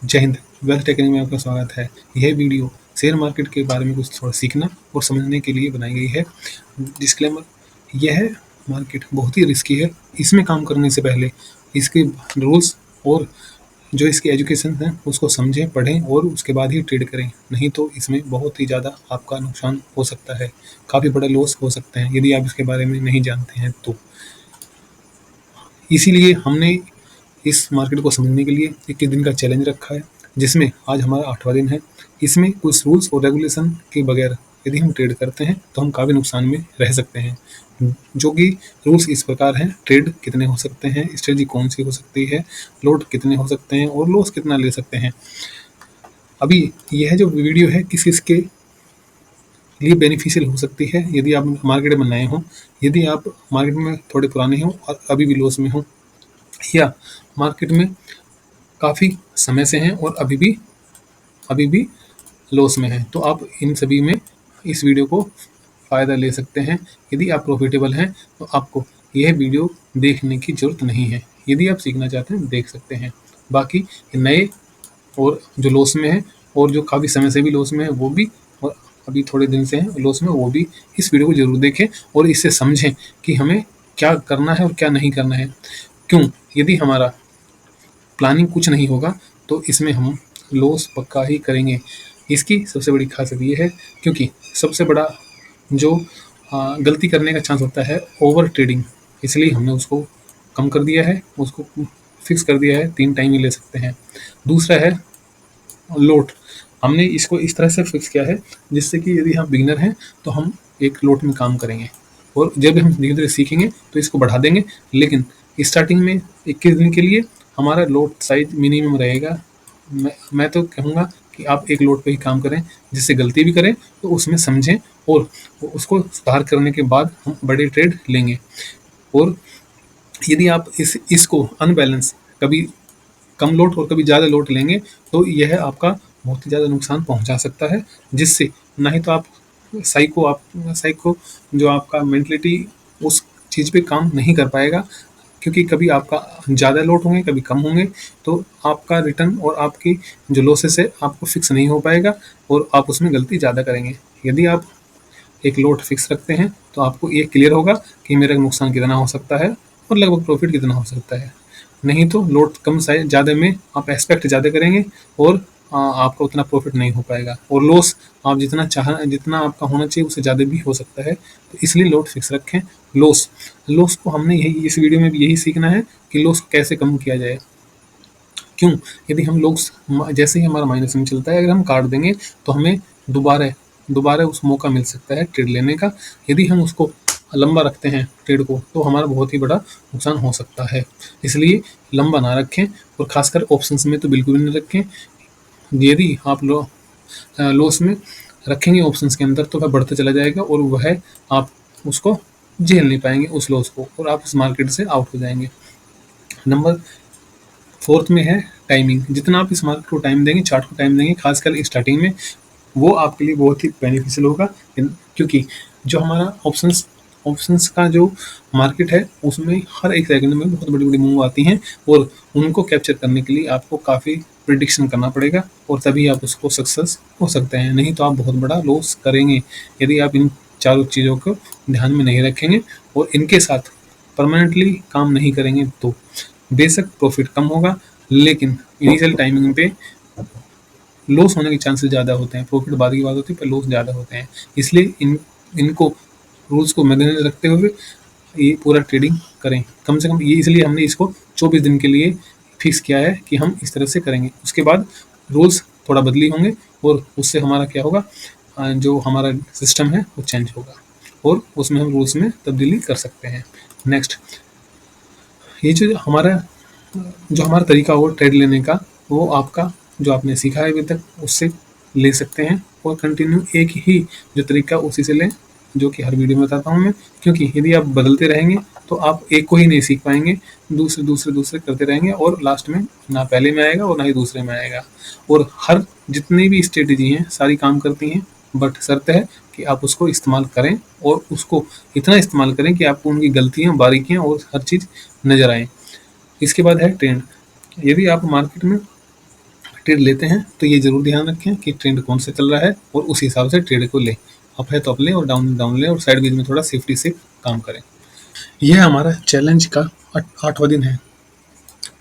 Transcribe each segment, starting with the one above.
जय Hind. Wealth take में आपका स्वागत है। यह वीडियो शेयर मार्केट के बारे में कुछ थोड़ा सीखना और समझने के लिए बनाई गई है। डिस्क्लेमर, यह मार्केट बहुत ही रिस्की है। इसमें काम करने से पहले इसके रूल्स और जो इसकी एजुकेशन है उसको समझें, पढ़ें और उसके बाद ही ट्रेड करें। नहीं तो इसमें बहुत ही ज़्यादा आपका नुकसान हो सकता है, काफ़ी बड़ा लॉस हो सकते हैं यदि आप इसके बारे में नहीं जानते हैं तो। इसीलिए हमने इस मार्केट को समझने के लिए 21 दिन का चैलेंज रखा है, जिसमें आज हमारा 8वां दिन है। इसमें कुछ रूल्स और रेगुलेशन के बगैर यदि हम ट्रेड करते हैं तो हम काफ़ी नुकसान में रह सकते हैं। जो कि रूल्स इस प्रकार हैं: ट्रेड कितने हो सकते हैं, स्ट्रेटजी कौन सी हो सकती है, लोड कितने हो सकते हैं और लॉस कितना ले सकते हैं। अभी यह जो वीडियो है किस किसके लिए बेनिफिशियल हो सकती है यदि आप मार्केट में नए हों, यदि आप मार्केट में थोड़े पुराने हों और अभी भी लॉस में हों, या मार्केट में काफ़ी समय से हैं और अभी भी लॉस में हैं, तो आप इन सभी में इस वीडियो को फ़ायदा ले सकते हैं। यदि आप प्रॉफिटेबल हैं तो आपको यह वीडियो देखने की ज़रूरत नहीं है। यदि आप सीखना चाहते हैं देख सकते हैं। बाकी नए और जो लॉस में हैं और जो काफ़ी समय से भी लॉस में है वो भी, और अभी थोड़े दिन से हैं लॉस में वो भी, इस वीडियो को ज़रूर देखें और इससे समझें कि हमें क्या करना है और क्या नहीं करना है। क्यों? यदि हमारा प्लानिंग कुछ नहीं होगा तो इसमें हम लॉस पक्का ही करेंगे। इसकी सबसे बड़ी खासियत ये है, क्योंकि सबसे बड़ा जो गलती करने का चांस होता है ओवर ट्रेडिंग, इसलिए हमने उसको कम कर दिया है, उसको फिक्स कर दिया है, 3 टाइम ही ले सकते हैं। दूसरा है लोट। हमने इसको इस तरह से फिक्स किया है जिससे कि यदि हम बिगिनर हैं तो हम एक लोट में काम करेंगे और जब हम धीरे धीरे सीखेंगे तो इसको बढ़ा देंगे। लेकिन स्टार्टिंग में 21 दिन के लिए हमारा लोट साइज मिनिमम रहेगा। मैं तो कहूँगा कि आप एक लोट पे ही काम करें, जिससे गलती भी करें तो उसमें समझें और उसको सुधार करने के बाद हम बड़े ट्रेड लेंगे। और यदि आप इसको अनबैलेंस, कभी कम लोट और कभी ज़्यादा लोट लेंगे तो यह आपका बहुत ही ज़्यादा नुकसान पहुंचा सकता है, जिससे ना ही तो आप साइको जो आपका मेंटलिटी उस चीज़ पे काम नहीं कर पाएगा, क्योंकि कभी आपका ज़्यादा लोट होंगे कभी कम होंगे, तो आपका रिटर्न और आपकी जो लॉसेस है आपको फिक्स नहीं हो पाएगा और आप उसमें गलती ज़्यादा करेंगे। यदि आप एक लोट फिक्स रखते हैं तो आपको ये क्लियर होगा कि मेरा नुकसान कितना हो सकता है और लगभग प्रॉफिट कितना हो सकता है। नहीं तो लोट कम साइज ज़्यादा में आप एक्सपेक्ट ज़्यादा करेंगे और आपका उतना प्रॉफिट नहीं हो पाएगा और लॉस आप जितना आपका होना चाहिए उससे ज़्यादा भी हो सकता है। तो इसलिए लोट फिक्स रखें। लॉस लॉस को हमने यही इस वीडियो में भी यही सीखना है कि लॉस को कैसे कम किया जाए। क्यों? यदि हम लोग जैसे ही हमारा माइनस में चलता है अगर हम काट देंगे तो हमें दोबारा दोबारा उस मौका मिल सकता है ट्रेड लेने का। यदि हम उसको लंबा रखते हैं ट्रेड को तो हमारा बहुत ही बड़ा नुकसान हो सकता है। इसलिए लंबा ना रखें और खासकर ऑप्शंस में तो बिल्कुल भी नहीं रखें। यदि आप लॉस में रखेंगे ऑप्शंस के अंदर तो वह बढ़ता चला जाएगा और वह आप उसको झेल नहीं पाएंगे उस लॉस को, और आप इस मार्केट से आउट हो जाएंगे। नंबर 4 में है टाइमिंग। जितना आप इस मार्केट को टाइम देंगे, चार्ट को टाइम देंगे, खासकर स्टार्टिंग में, वो आपके लिए बहुत ही बेनिफिशियल होगा। क्योंकि जो हमारा ऑप्शंस का जो मार्केट है उसमें हर एक सेकंड में बहुत बड़ी बड़ी मूव आती हैं और उनको कैप्चर करने के लिए आपको काफ़ी प्रिडिक्शन करना पड़ेगा और तभी आप उसको सक्सेस हो सकते हैं। नहीं तो आप बहुत बड़ा लॉस करेंगे यदि आप इन चारों चीज़ों को ध्यान में नहीं रखेंगे और इनके साथ परमानेंटली काम नहीं करेंगे तो बेशक प्रॉफिट कम होगा, लेकिन इनिशियल टाइमिंग पे लॉस होने के चांसेस ज़्यादा होते हैं। प्रॉफिट बाद की बात होती है पर लॉस ज़्यादा होते हैं। इसलिए इनको रूल्स को मद्देनजर रखते हुए ये पूरा ट्रेडिंग करें। कम से कम ये इसलिए हमने इसको 24 दिन के लिए फिक्स किया है कि हम इस तरह से करेंगे। उसके बाद रूल्स थोड़ा बदली होंगे और उससे हमारा क्या होगा, जो हमारा सिस्टम है वो चेंज होगा और उसमें हम रूल्स में तब्दीली कर सकते हैं। नेक्स्ट, ये जो हमारा तरीका हो ट्रेड लेने का, वो आपका जो आपने सीखा है अभी तक उससे ले सकते हैं और कंटिन्यू एक ही जो तरीका उसी से लें, जो कि हर वीडियो में बताता हूँ मैं। क्योंकि यदि आप बदलते रहेंगे तो आप एक को ही नहीं सीख पाएंगे, दूसरे करते रहेंगे और लास्ट में ना पहले में आएगा और ना ही दूसरे में आएगा। और हर जितनी भी स्ट्रेटेजी हैं सारी काम करती हैं, बट शर्त है कि आप उसको इस्तेमाल करें और उसको इतना इस्तेमाल करें कि आपको उनकी गलतियाँ, बारीकियाँ और हर चीज़ नज़र आए। इसके बाद है ट्रेंड। यदि आप मार्केट में ट्रेड लेते हैं तो ये ज़रूर ध्यान रखें कि ट्रेंड कौन सा चल रहा है और उस हिसाब से ट्रेड को लें। अप है तो अप लें और डाउन डाउन लें और साइडवेज में थोड़ा सेफ्टी से काम करें। यह हमारा चैलेंज का 8वां दिन है,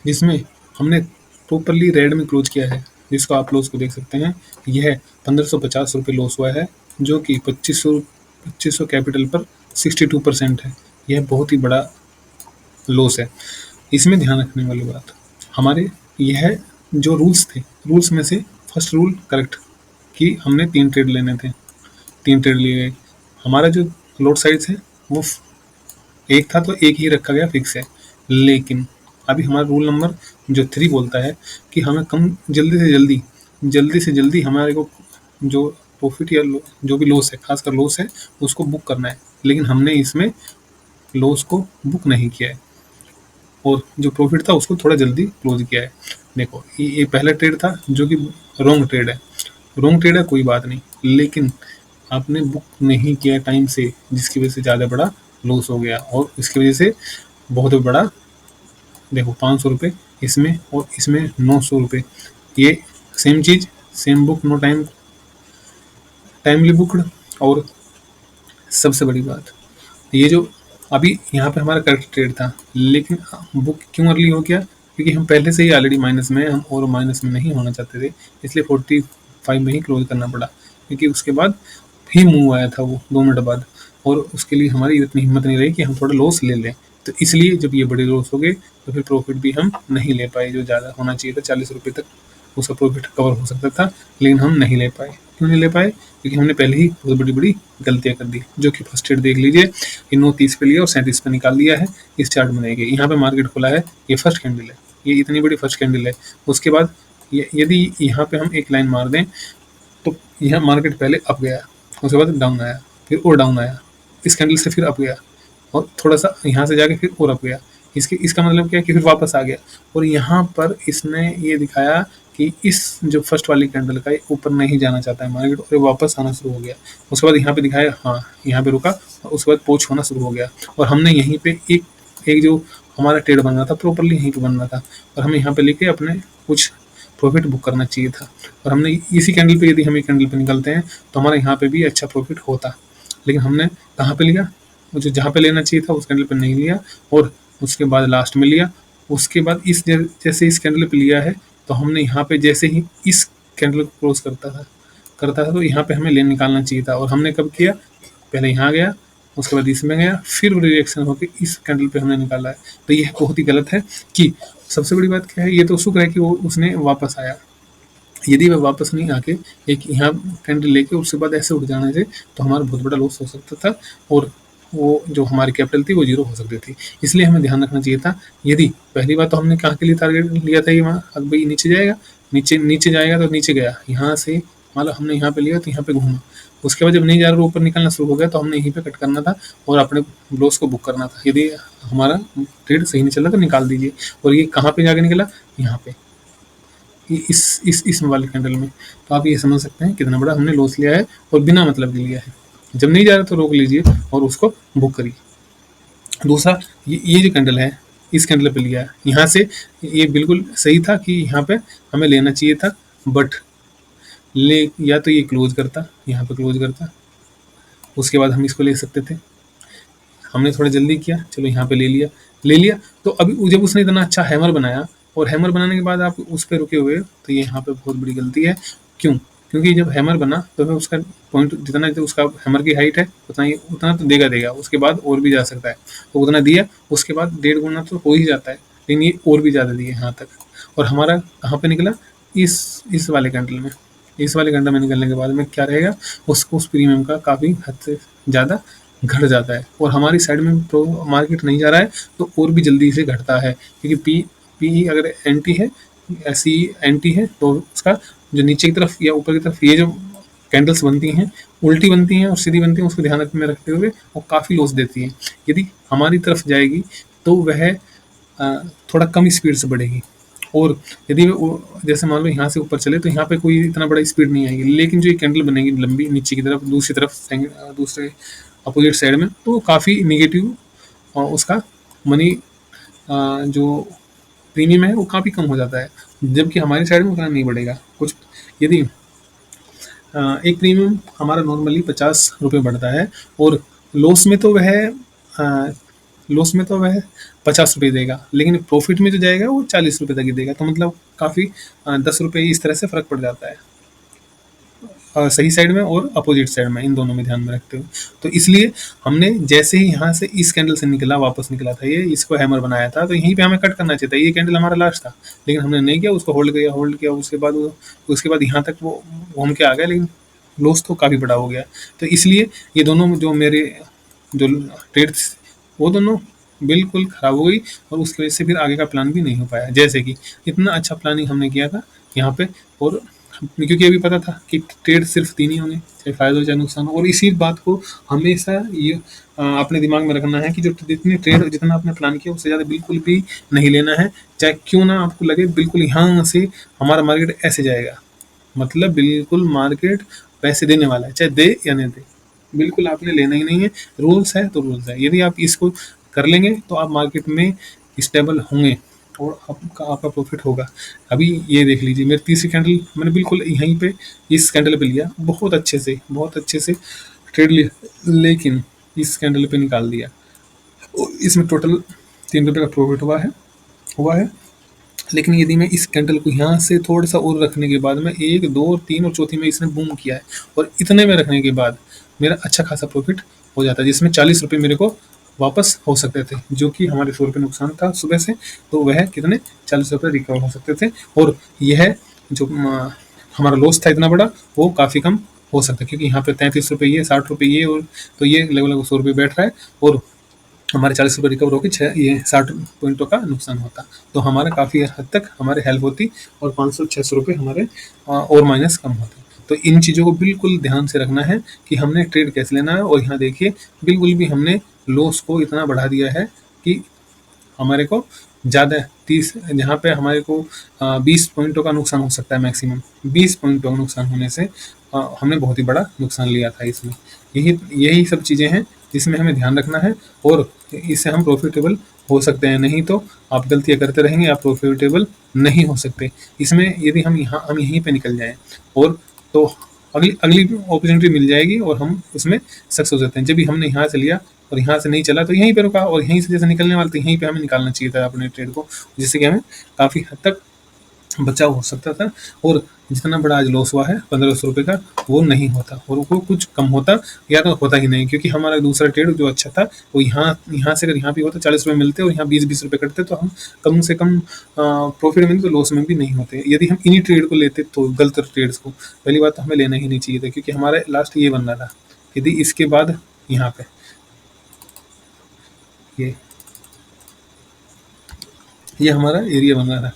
जिसमें हमने प्रॉपरली रेड में क्लोज किया है, जिसको आप लॉस को देख सकते हैं। यह 1550 रुपये लॉस हुआ है, जो कि 2500 कैपिटल पर 62% है। यह बहुत ही बड़ा लॉस है। इसमें ध्यान रखने वाली बात, हमारे यह जो रूल्स थे, रूल्स में से फर्स्ट रूल करेक्ट कि हमने 3 ट्रेड लेने थे, 3 ट्रेड लिए गए। हमारा जो लोड साइज है वो एक था तो एक ही रखा गया, फिक्स है। लेकिन अभी हमारा रूल नंबर जो 3 बोलता है कि हमें कम जल्दी से जल्दी हमारे को जो प्रॉफिट या जो भी लॉस है, खासकर लॉस है, उसको बुक करना है। लेकिन हमने इसमें लॉस को बुक नहीं किया है और जो प्रॉफिट था उसको थोड़ा जल्दी क्लोज किया है। देखो ये पहला ट्रेड था जो कि रॉन्ग ट्रेड है। रॉन्ग ट्रेड है कोई बात नहीं, लेकिन आपने बुक नहीं किया टाइम से, जिसकी वजह से ज़्यादा बड़ा लॉस हो गया और इसकी वजह से बहुत बड़ा, देखो 500 रुपये इसमें और इसमें 900 रुपये, ये सेम चीज़, same book, no time, timely booked. और सबसे बड़ी बात, ये जो अभी यहाँ पे हमारा करेक्ट ट्रेड था, लेकिन बुक क्यों अर्ली हो गया? क्योंकि हम पहले से ही ऑलरेडी माइनस में, हम और माइनस में नहीं होना चाहते थे, इसलिए 45 में ही क्लोज करना पड़ा। क्योंकि उसके बाद भी मूव आया था वो 2 मिनट बाद, और उसके लिए हमारी इतनी हिम्मत नहीं रही कि हम थोड़ा लॉस ले लें। तो इसलिए जब ये बड़े लॉस हो गए तो फिर प्रॉफिट भी हम नहीं ले पाए, जो ज़्यादा होना चाहिए था 40 रुपये तक उसका प्रॉफिट कवर हो सकता था, लेकिन हम नहीं ले पाए। क्यों नहीं ले पाए? क्योंकि हमने पहले ही बहुत बड़ी बड़ी गलतियां कर दी, जो कि फर्स्ट ट्रेड देख लीजिए, इन 30 पे लिया और 37 पे निकाल दिया है। इस चार्ट में देखिए, यहाँ पे मार्केट खुला है, ये फर्स्ट कैंडल है, ये इतनी बड़ी फर्स्ट कैंडल है। उसके बाद यदि यहाँ पे हम एक लाइन मार दें तो यहाँ मार्केट पहले अप गया, उसके बाद डाउन आया, फिर और डाउन आया, इस कैंडल से फिर अप गया और थोड़ा सा यहाँ से जाके फिर और अप गया। इसका मतलब क्या है कि फिर वापस आ गया। और यहाँ पर इसने ये दिखाया कि इस जो फर्स्ट वाली कैंडल का ऊपर नहीं जाना चाहता है मार्केट, और वापस आना शुरू हो गया। उसके बाद यहाँ पे दिखाया, हाँ यहाँ पे रुका और उसके बाद पोच होना शुरू हो गया। और हमने यहीं पे एक जो हमारा ट्रेड बन रहा था प्रॉपरली यहीं पे बन रहा था, और हमें यहाँ पे लेके अपने कुछ प्रॉफिट बुक करना चाहिए था। और हमने इसी कैंडल पे, यदि हम एक कैंडल पे निकलते हैं तो हमारा यहाँ पे भी अच्छा प्रॉफिट होता। लेकिन हमने कहाँ पे लिया? मुझे जहाँ पे लेना चाहिए था उस कैंडल पे नहीं लिया, और उसके बाद लास्ट में लिया। उसके बाद जैसे इस कैंडल पे लिया है तो हमने यहाँ पे जैसे ही इस कैंडल को क्रॉस करता था तो यहाँ पे हमें लेन निकालना चाहिए था। और हमने कब किया? पहले यहाँ गया, उसके बाद इसमें गया, फिर रिएक्शन होकर इस कैंडल पे हमने निकाला है। तो यह बहुत ही गलत है। कि सबसे बड़ी बात क्या है, ये तो शुक्र है कि वो उसने वापस आया। यदि वह वापस नहीं आके एक यहाँ कैंडल लेके उसके बाद ऐसे उठ जाने से तो हमारा बहुत बड़ा लॉस हो सकता था, और वो जो हमारी कैपिटल थी वो जीरो हो सकती थी। इसलिए हमें ध्यान रखना चाहिए था। यदि पहली बार तो हमने कहाँ के लिए टारगेट लिया था, ये वहाँ अब भाई नीचे जाएगा, नीचे जाएगा तो नीचे गया, यहाँ से मान लो हमने यहाँ पे लिया तो यहाँ पे घूमा, उसके बाद जब नहीं जा रहा ऊपर निकलना शुरू हो गया तो हमने यहीं पे कट करना था और अपने लॉस को बुक करना था। यदि हमारा ट्रेड सही नहीं चल रहा तो निकाल दीजिए। और ये कहाँ पे जाके निकला? यहाँ पे, इस वाले कैंडल में। तो आप ये समझ सकते हैं कितना बड़ा हमने लॉस लिया है, और बिना मतलब के लिया है। जब नहीं जा रहा तो रोक लीजिए और उसको बुक करिए। दूसरा, ये जो कैंडल है, इस कैंडल पे लिया है, यहाँ से ये बिल्कुल सही था कि यहाँ पे हमें लेना चाहिए था, बट या तो ये क्लोज करता, यहाँ पे क्लोज करता, उसके बाद हम इसको ले सकते थे। हमने थोड़ा जल्दी किया, चलो यहाँ पे ले लिया। तो अभी जब उसने इतना अच्छा हैमर बनाया, और हैमर बनाने के बाद आप उस पर रुके हुए, तो ये यहाँ पे बहुत बड़ी गलती है। क्यों? क्योंकि जब हैमर बना तो फिर उसका पॉइंट जितना उसका हैमर की हाइट है उतना तो देगा, उसके बाद और भी जा सकता है। तो उतना दिया, उसके बाद 1.5 गुना तो हो ही जाता है, लेकिन ये और भी ज़्यादा दिए यहाँ तक। और हमारा कहाँ पे निकला? इस वाले कैंडल में। इस वाले कैंडल में निकलने के बाद में क्या रहेगा? उस प्रीमियम का काफ़ी हद से ज़्यादा घट जाता है, और हमारी साइड में तो मार्केट नहीं जा रहा है तो और भी जल्दी से घटता है। क्योंकि पी अगर एंटी है, ऐसी एंटी है, तो उसका जो नीचे की तरफ या ऊपर की तरफ ये जो कैंडल्स बनती हैं, उल्टी बनती हैं और सीधी बनती हैं, उसको ध्यान में रखते हुए वो काफ़ी लॉस देती है। यदि हमारी तरफ जाएगी तो वह थोड़ा कम स्पीड से बढ़ेगी, और यदि जैसे मान लो यहाँ से ऊपर चले तो यहाँ पे कोई इतना बड़ा स्पीड नहीं आएगी। लेकिन जो ये कैंडल बनेगी लंबी नीचे की तरफ, दूसरे अपोजिट साइड में, तो काफ़ी निगेटिव उसका मनी जो प्रीमियम है वो काफ़ी कम हो जाता है। जबकि हमारी साइड में उतना नहीं बढ़ेगा। कुछ यदि एक प्रीमियम हमारा नॉर्मली 50 रुपये बढ़ता है और लॉस में तो वह अ, लॉस में तो वह 50 रुपये देगा, लेकिन प्रॉफिट में जो जाएगा वो 40 रुपये तक ही देगा। तो मतलब काफ़ी 10 रुपये इस तरह से फ़र्क पड़ जाता है सही साइड में और अपोजिट साइड में, इन दोनों में ध्यान में रखते हुए। तो इसलिए हमने जैसे ही यहाँ से इस कैंडल से निकला, वापस निकला था ये, इसको हैमर बनाया था, तो यहीं पे हमें कट करना चाहिए था। ये कैंडल हमारा लास्ट था, लेकिन हमने नहीं किया, उसको होल्ड किया। उसके बाद यहाँ तक वो घूम के आ गया, लेकिन लॉस तो काफ़ी बड़ा हो गया। तो इसलिए ये दोनों जो मेरे जो ट्रेड्स, वो दोनों बिल्कुल ख़राब हो गई, और उसकी वजह से फिर आगे का प्लान भी नहीं हो पाया। जैसे कि इतना अच्छा प्लानिंग हमने किया था यहाँ पे, और क्योंकि अभी पता था कि ट्रेड सिर्फ 3 ही होंगे, चाहे फ़ायदा हो चाहे नुकसान हो। और इसी बात को हमेशा ये अपने दिमाग में रखना है कि जो जितनी ट्रेड, जितना आपने प्लान किया उससे ज़्यादा बिल्कुल भी नहीं लेना है। चाहे क्यों ना आपको लगे बिल्कुल यहाँ से हमारा मार्केट ऐसे जाएगा, मतलब बिल्कुल मार्केट पैसे देने वाला है, चाहे दे या नहीं दे, बिल्कुल आपने लेना ही नहीं है। रूल्स है तो रूल्स है, यदि आप इसको कर लेंगे तो आप मार्केट में स्टेबल होंगे और आपका प्रॉफिट होगा। अभी ये देख लीजिए, मेरी तीसरी कैंडल मैंने बिल्कुल यहीं पे इस कैंडल पे लिया, बहुत अच्छे से ट्रेड लिया, लेकिन इस कैंडल पे निकाल दिया। और इसमें टोटल 3 रुपये का प्रॉफिट हुआ है। लेकिन यदि मैं इस कैंडल को यहाँ से थोड़ा सा और रखने के बाद में 1, 2, 3 और चौथी में इसने बूम किया है, और इतने में रखने के बाद मेरा अच्छा खासा प्रॉफिट हो जाता है, जिसमें 40 रुपये मेरे को वापस हो सकते थे, जो कि हमारे 100 रुपये नुकसान था सुबह से, तो वह कितने 40 रुपये रिकवर हो सकते थे। और यह जो हमारा लॉस था इतना बड़ा, वो काफ़ी कम हो सकता है, क्योंकि यहाँ पे 33 रुपये ये, 60 रुपये ये, और तो ये लगभग 100 रुपये बैठ रहा है, और हमारे 40 रुपये रिकवर होकर 60 पॉइंटों का नुकसान होता, तो हमारा काफ़ी हद तक हमारे हेल्प होती, और 500-600 रुपये हमारे और माइनस कम होते। तो इन चीज़ों को बिल्कुल ध्यान से रखना है कि हमने ट्रेड कैसे लेना है। और यहाँ देखिए, बिल्कुल भी हमने लॉस को इतना बढ़ा दिया है कि हमारे को ज़्यादा 30, जहाँ पे हमारे को 20 पॉइंटों का नुकसान हो सकता है, मैक्सिमम 20 पॉइंटों का नुकसान होने से हमने बहुत ही बड़ा नुकसान लिया था इसमें। यही यही सब चीज़ें हैं जिसमें हमें ध्यान रखना है, और इससे हम प्रॉफिटेबल हो सकते हैं। नहीं तो आप गलतियाँ करते रहेंगे, आप प्रॉफिटेबल नहीं हो सकते। इसमें यदि हम यहीं पे निकल जाएँ, और तो अगली अगली अपॉर्चुनिटी मिल जाएगी और हम उसमें सक्सेस हो सकते हैं। जब भी हमने यहाँ से लिया और यहाँ से नहीं चला, तो यहीं पे रुका, और यहीं से जैसे निकलने वाला था, यहीं पे हमें निकालना चाहिए था अपने ट्रेड को, जिससे कि हमें काफ़ी हद तक बचाव हो सकता था। और जितना बड़ा आज लॉस हुआ है 1500 रुपये का, वो नहीं होता, और वो कुछ कम होता, या तो होता ही नहीं, क्योंकि हमारा दूसरा ट्रेड जो अच्छा था, वो यहाँ यहाँ से अगर यहाँ भी होता 40 रुपये मिलते और यहाँ 20-20 रुपये कटते, तो हम कम से कम प्रॉफिट में, तो लॉस में भी नहीं होते। यदि हम इन्हीं ट्रेड को लेते, तो गलत ट्रेड्स को, पहली बात तो हमें लेना ही नहीं चाहिए था, क्योंकि हमारा लास्ट ये बनना था। यदि इसके बाद यहाँ पे ये ये हमारा एरिया बन रहा था,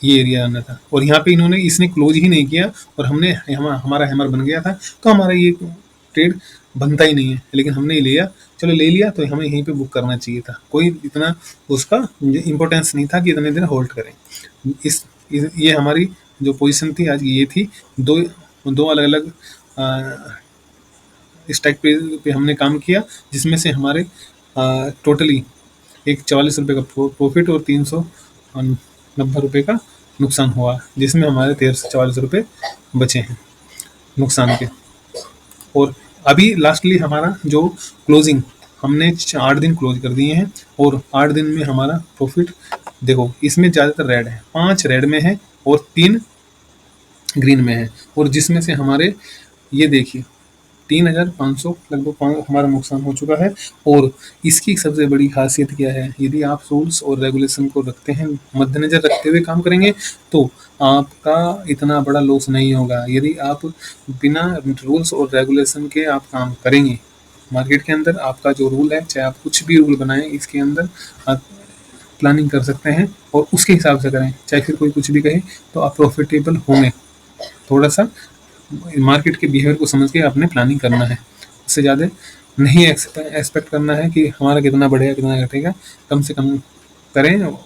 ये एरिया आना था, और यहाँ पे इसने क्लोज ही नहीं किया, और हमारा हैमर बन गया था, तो हमारा ये ट्रेड बनता ही नहीं है। लेकिन हमने ही लिया, चलो ले लिया, तो हमें यहीं पे बुक करना चाहिए था। कोई इतना उसका इम्पोर्टेंस नहीं था कि इतने दिन होल्ड करें। ये हमारी जो पोजीशन थी आज की, ये थी दो अलग अलग स्टैक पे हमने काम किया, जिसमें से हमारे टोटली एक 44 रुपये का प्रॉफिट और 390 रुपये का नुकसान हुआ, जिसमें हमारे 1344 रुपये बचे हैं नुकसान के। और अभी लास्टली हमारा जो क्लोजिंग, हमने 8 दिन क्लोज कर दिए हैं, और 8 दिन में हमारा प्रॉफिट देखो, इसमें ज़्यादातर रेड है, 5 रेड में है और 3 ग्रीन में है, और जिसमें से हमारे ये देखिए 3500 लगभग हमारा नुकसान हो चुका है। और इसकी सबसे बड़ी खासियत क्या है, यदि आप रूल्स और रेगुलेशन को रखते हैं, मद्देनजर रखते हुए काम करेंगे, तो आपका इतना बड़ा लॉस नहीं होगा। यदि आप बिना रूल्स और रेगुलेशन के आप काम करेंगे मार्केट के अंदर, आपका जो रूल है, चाहे आप कुछ भी रूल बनाएं, इसके अंदर आप प्लानिंग कर सकते हैं और उसके हिसाब से करें, चाहे फिर कोई कुछ भी कहे, तो आप प्रॉफिटेबल होंगे। थोड़ा सा मार्केट के बिहेवियर को समझ के आपने प्लानिंग करना है, उससे ज़्यादा नहीं एक्सपेक्ट करना है कि हमारा कितना बढ़ेगा कितना घटेगा। कम से कम करें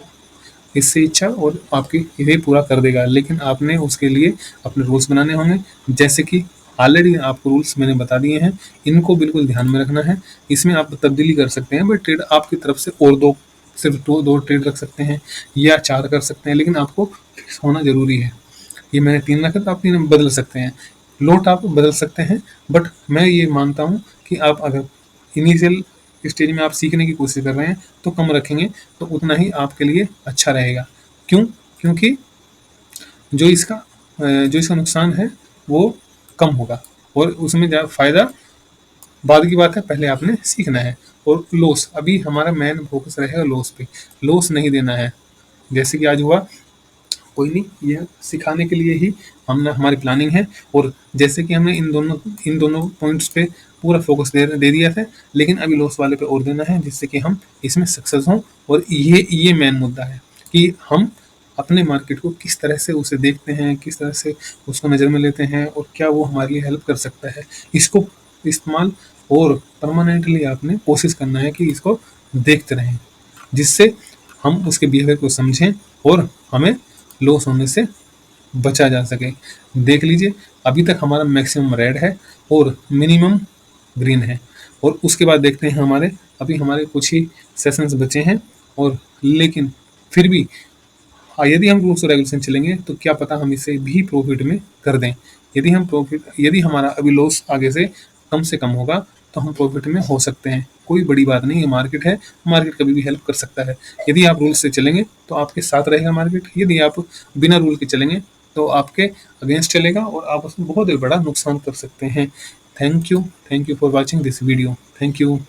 इससे इच्छा, और आपकी ये पूरा कर देगा। लेकिन आपने उसके लिए अपने रूल्स बनाने होंगे, जैसे कि ऑलरेडी आपको रूल्स मैंने बता दिए हैं, इनको बिल्कुल ध्यान में रखना है। इसमें आप तब्दीली कर सकते हैं, बट ट्रेड आपकी तरफ से और 2 सिर्फ दो ट्रेड रख सकते हैं या 4 कर सकते हैं, लेकिन आपको फिक्स होना ज़रूरी है। ये मैंने 3 रखा तो आप 3 बदल सकते हैं, लोट आप बदल सकते हैं, बट मैं ये मानता हूँ कि आप अगर इनिशियल स्टेज में आप सीखने की कोशिश कर रहे हैं तो कम रखेंगे तो उतना ही आपके लिए अच्छा रहेगा। क्यों? क्योंकि जो इसका नुकसान है वो कम होगा और उसमें ज़्यादा फ़ायदा बाद की बात है, पहले आपने सीखना है। और लॉस, अभी हमारा मेन फोकस रहेगा लॉस पे, लॉस नहीं देना है। जैसे कि आज हुआ, कोई नहीं, यह सिखाने के लिए ही हमने हमारी प्लानिंग है। और जैसे कि हमने इन दोनों पॉइंट्स पे पूरा फोकस दे दिया था, लेकिन अभी लॉस वाले पे और देना है जिससे कि हम इसमें सक्सेस हों। और ये मेन मुद्दा है कि हम अपने मार्केट को किस तरह से उसे देखते हैं, किस तरह से उसको नज़र में लेते हैं और क्या वो हमारे लिए हेल्प कर सकता है। इसको इस्तेमाल और परमानेंटली आपने कोशिश करना है कि इसको देखते रहें, जिससे हम उसके बिहेवियर को समझें और हमें लॉस होने से बचा जा सके। देख लीजिए, अभी तक हमारा मैक्सिमम रेड है और मिनिमम ग्रीन है। और उसके बाद देखते हैं, हमारे कुछ ही सेशंस बचे हैं। और लेकिन फिर भी यदि हम रूल्स और रेगुलेशन चलेंगे तो क्या पता हम इसे भी प्रॉफिट में कर दें। यदि हमारा अभी लॉस आगे से कम होगा तो हम प्रॉफिट में हो सकते हैं। कोई बड़ी बात नहीं है, मार्केट है, मार्केट कभी भी हेल्प कर सकता है। यदि आप रूल्स से चलेंगे तो आपके साथ रहेगा मार्केट, यदि आप बिना रूल के चलेंगे तो आपके अगेंस्ट चलेगा और आप उसमें बहुत ही बड़ा नुकसान कर सकते हैं। Thank you for watching this video. Thank you.